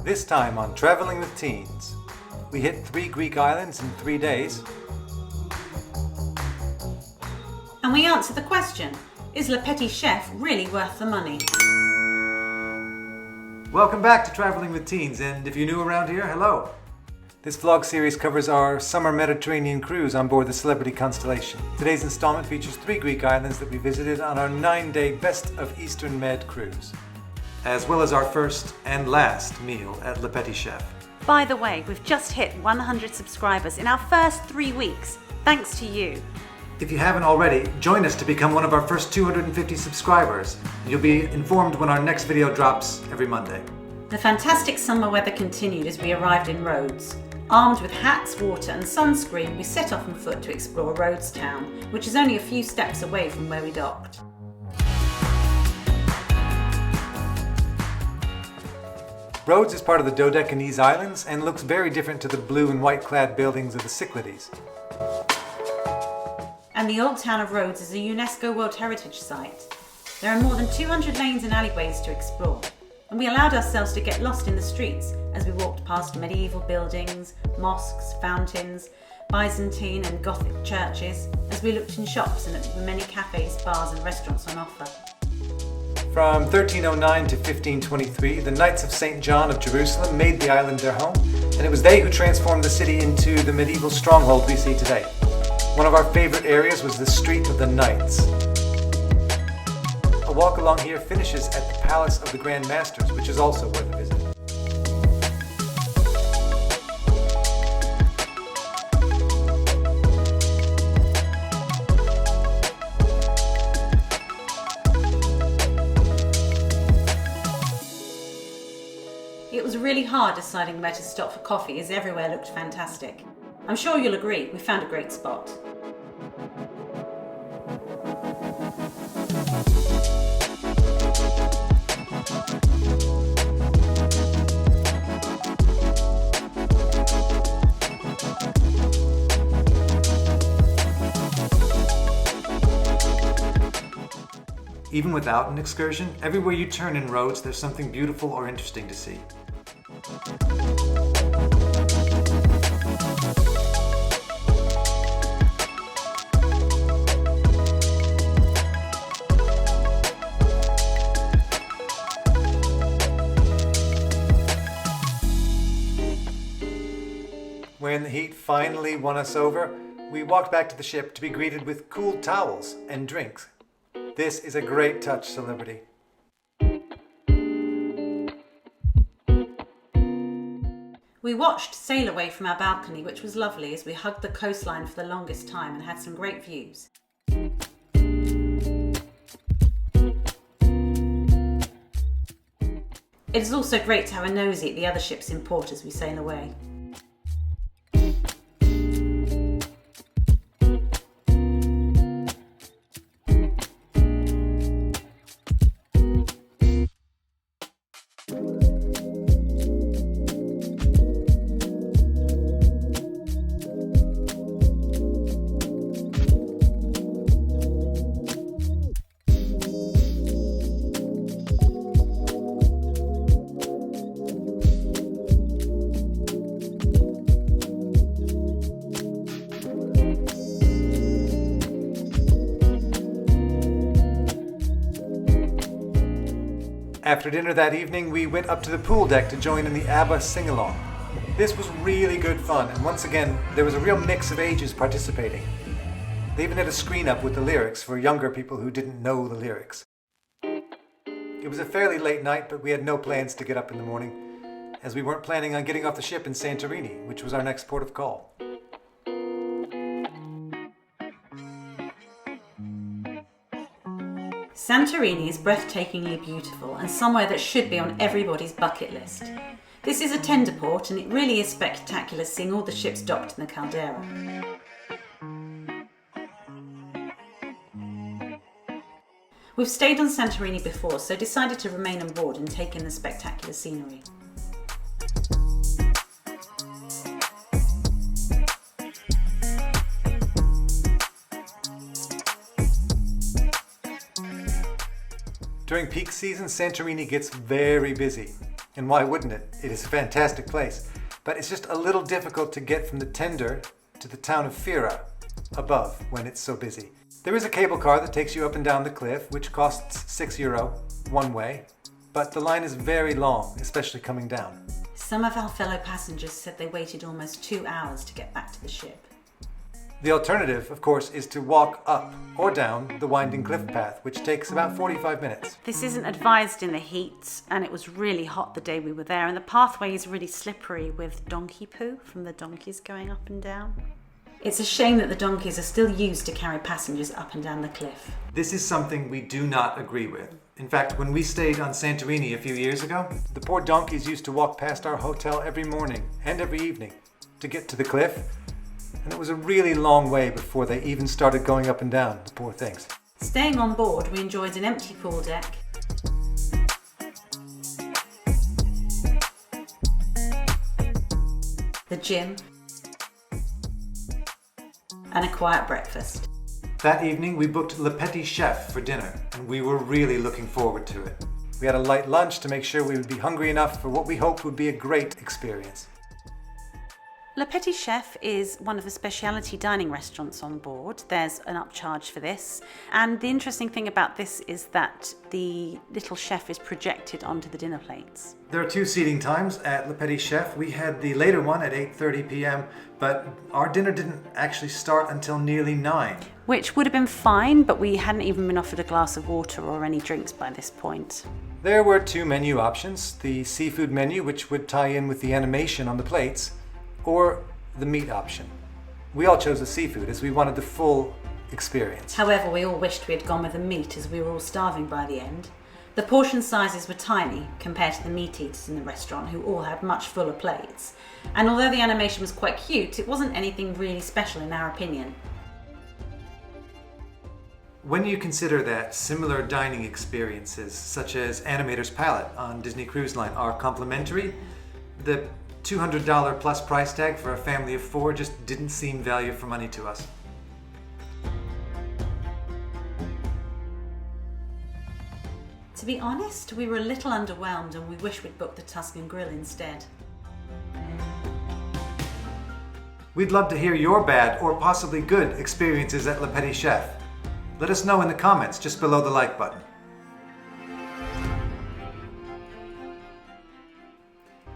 This time on Traveling with Teens, we hit 3 Greek islands in 3 days. And we answer the question, is Le Petit Chef really worth the money? Welcome back to Traveling with Teens, and if you're new around here, hello. This vlog series covers our summer Mediterranean cruise on board the Celebrity Constellation. Today's installment features 3 Greek islands that we visited on our 9-day Best of Eastern Med cruise, as well as our first and last meal at Le Petit Chef. By the way, we've just hit 100 subscribers in our first 3 weeks, thanks to you. If you haven't already, join us to become one of our first 250 subscribers. You'll be informed when our next video drops every Monday. The fantastic summer weather continued as we arrived in Rhodes. Armed with hats, water and sunscreen, we set off on foot to explore Rhodes town, which is only a few steps away from where we docked. Rhodes is part of the Dodecanese Islands and looks very different to the blue and white clad buildings of the Cyclades. And the old town of Rhodes is a UNESCO World Heritage Site. There are more than 200 lanes and alleyways to explore, and we allowed ourselves to get lost in the streets as we walked past medieval buildings, mosques, fountains, Byzantine and Gothic churches, as we looked in shops and at the many cafes, bars and restaurants on offer. From 1309 to 1523, the Knights of St. John of Jerusalem made the island their home, and it was they who transformed the city into the medieval stronghold we see today. One of our favorite areas was the Street of the Knights. A walk along here finishes at the Palace of the Grand Masters, which is also worth a visit. It was really hard deciding where to stop for coffee as everywhere looked fantastic. I'm sure you'll agree, we found a great spot. Even without an excursion, everywhere you turn in Rhodes, there's something beautiful or interesting to see. When the heat finally won us over, we walked back to the ship to be greeted with cool towels and drinks. This is a great touch, Celebrity. We watched Sailaway from our balcony, which was lovely as we hugged the coastline for the longest time and had some great views. It is also great to have a nosy at the other ships in port as we sail away. After dinner that evening, we went up to the pool deck to join in the Abba sing-along. This was really good fun, and once again, there was a real mix of ages participating. They even had a screen up with the lyrics for younger people who didn't know the lyrics. It was a fairly late night, but we had no plans to get up in the morning, as we weren't planning on getting off the ship in Santorini, which was our next port of call. Santorini is breathtakingly beautiful and somewhere that should be on everybody's bucket list. This is a tender port and it really is spectacular seeing all the ships docked in the caldera. We've stayed on Santorini before, so decided to remain on board and take in the spectacular scenery. During peak season, Santorini gets very busy. And why wouldn't it? It is a fantastic place. But it's just a little difficult to get from the tender to the town of Fira above when it's so busy. There is a cable car that takes you up and down the cliff, which costs €6 one way, but the line is very long, especially coming down. Some of our fellow passengers said they waited almost 2 hours to get back to the ship. The alternative, of course, is to walk up or down the winding cliff path, which takes about 45 minutes. This isn't advised in the heat, and it was really hot the day we were there, and the pathway is really slippery with donkey poo from the donkeys going up and down. It's a shame that the donkeys are still used to carry passengers up and down the cliff. This is something we do not agree with. In fact, when we stayed on Santorini a few years ago, the poor donkeys used to walk past our hotel every morning and every evening to get to the cliff, and it was a really long way before they even started going up and down, the poor things. Staying on board, we enjoyed an empty pool deck, the gym, and a quiet breakfast. That evening we booked Le Petit Chef for dinner, and we were really looking forward to it. We had a light lunch to make sure we would be hungry enough for what we hoped would be a great experience. Le Petit Chef is one of the specialty dining restaurants on board. There's an upcharge for this. And the interesting thing about this is that the little chef is projected onto the dinner plates. There are 2 seating times at Le Petit Chef. We had the later one at 8:30 p.m., but our dinner didn't actually start until nearly 9. Which would have been fine, but we hadn't even been offered a glass of water or any drinks by this point. There were 2 menu options, the seafood menu, which would tie in with the animation on the plates, or the meat option. We all chose the seafood as we wanted the full experience. However, we all wished we had gone with the meat as we were all starving by the end. The portion sizes were tiny compared to the meat eaters in the restaurant, who all had much fuller plates. And although the animation was quite cute, it wasn't anything really special in our opinion. When you consider that similar dining experiences, such as Animator's Palette on Disney Cruise Line, are complimentary, the $200 plus price tag for a family of 4 just didn't seem value for money to us. To be honest, we were a little underwhelmed and we wish we'd booked the Tuscan Grill instead. We'd love to hear your bad or possibly good experiences at Le Petit Chef. Let us know in the comments just below the like button.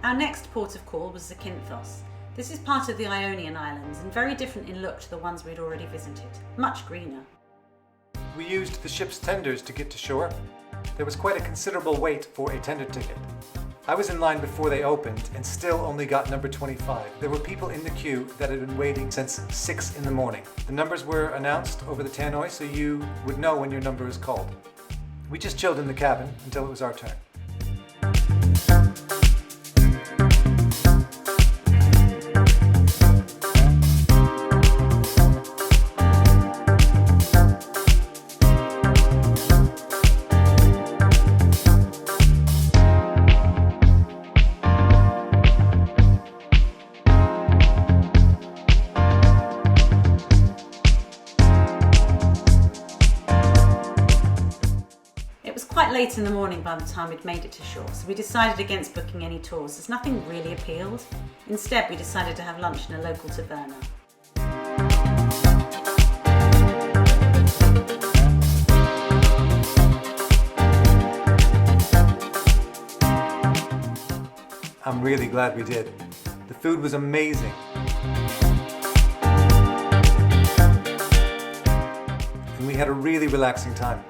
Our next port of call was Zakynthos. This is part of the Ionian Islands and very different in look to the ones we'd already visited, much greener. We used the ship's tenders to get to shore. There was quite a considerable wait for a tender ticket. I was in line before they opened and still only got number 25. There were people in the queue that had been waiting since 6 in the morning. The numbers were announced over the tannoy so you would know when your number is called. We just chilled in the cabin until it was our turn. Quite late in the morning by the time we'd made it to shore, so we decided against booking any tours as nothing really appealed. Instead, we decided to have lunch in a local taverna. I'm really glad we did. The food was amazing. And we had a really relaxing time.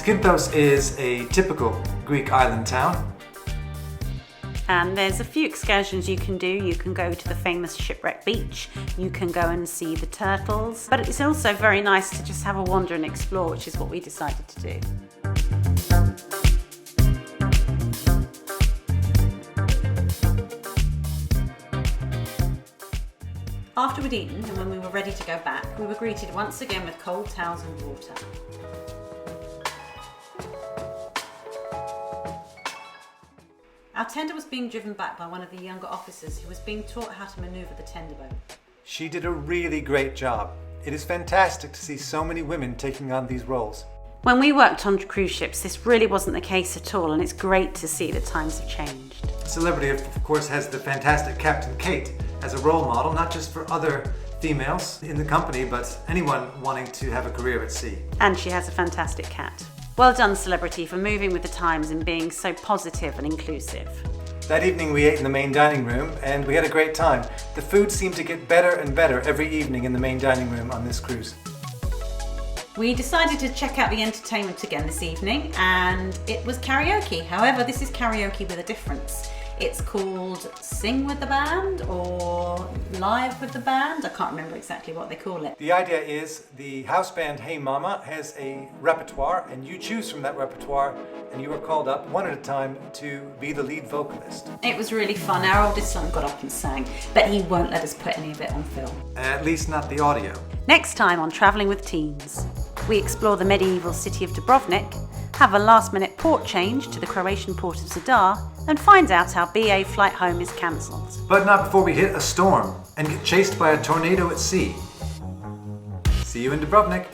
Zakynthos is a typical Greek island town. And there's a few excursions you can do. You can go to the famous shipwreck beach, you can go and see the turtles, but it's also very nice to just have a wander and explore, which is what we decided to do. After we'd eaten and when we were ready to go back, we were greeted once again with cold towels and water. Our tender was being driven back by one of the younger officers who was being taught how to manoeuvre the tender boat. She did a really great job. It is fantastic to see so many women taking on these roles. When we worked on cruise ships, this really wasn't the case at all, and it's great to see that times have changed. Celebrity, of course, has the fantastic Captain Kate as a role model, not just for other females in the company, but anyone wanting to have a career at sea. And she has a fantastic cat. Well done, Celebrity, for moving with the times and being so positive and inclusive. That evening we ate in the main dining room and we had a great time. The food seemed to get better and better every evening in the main dining room on this cruise. We decided to check out the entertainment again this evening, and it was karaoke. However, this is karaoke with a difference. It's called Sing with the Band or Live with the Band. I can't remember exactly what they call it. The idea is the house band Hey Mama has a repertoire and you choose from that repertoire and you are called up one at a time to be the lead vocalist. It was really fun. Our oldest son got up and sang, but he won't let us put any of it on film. At least not the audio. Next time on Travelling with Teens, we explore the medieval city of Dubrovnik, have a last-minute port change to the Croatian port of Zadar, and find out how BA flight home is cancelled. But not before we hit a storm and get chased by a tornado at sea. See you in Dubrovnik.